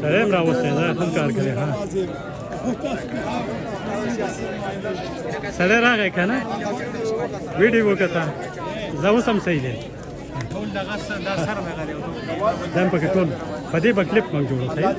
سړی هم راوستی دا ښه کار کوي ها سړی راغی که نه ویډیو وکته زه اوس هم صحیح دی دا هم پکې ټول په دې به کلیپ موږ جوړو صحیح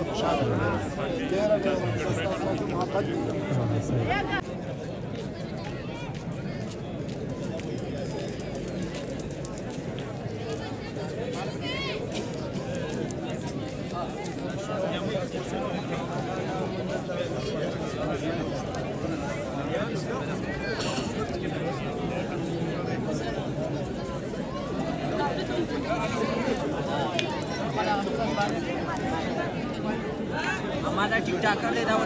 हमारा टिकटॉक कर लेता है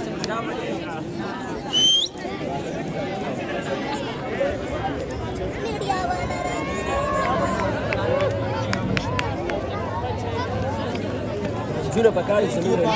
Jura para cá, isso jura.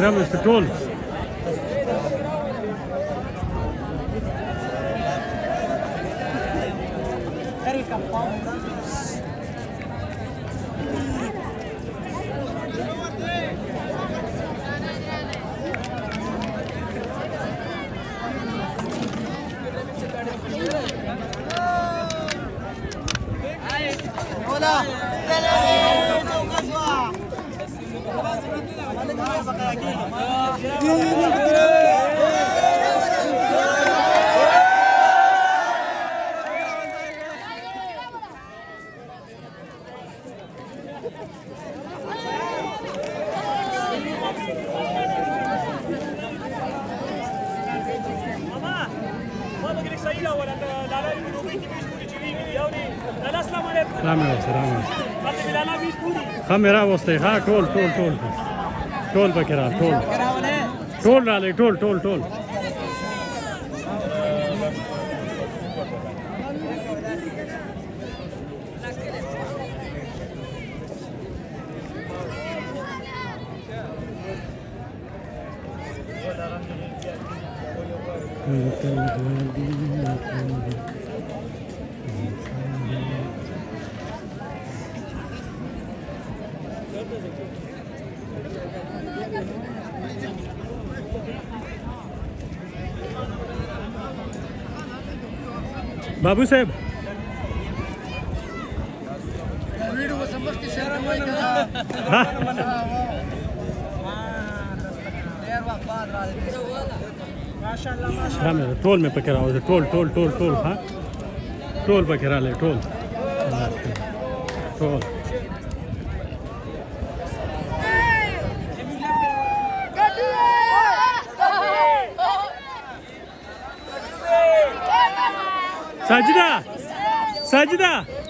Ramos de ټول خمره واستي ها ټول پکې را ټول را لې ټول बाबू साहब ټول مې پکې راوځي ټول ها ټول پکې راغلي ټول ساجدة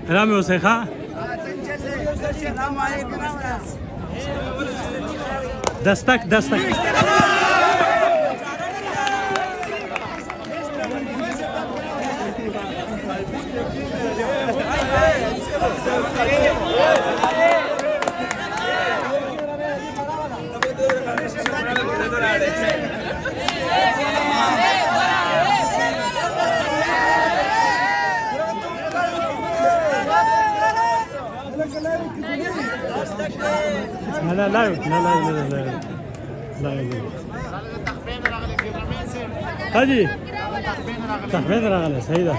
رامي وسط ها دستک دستک لا لا لا لا لا لا حاجي تخبين راغله سيدة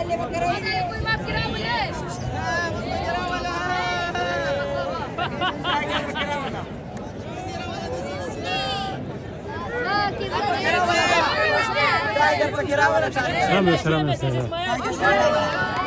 سلام سلام سلام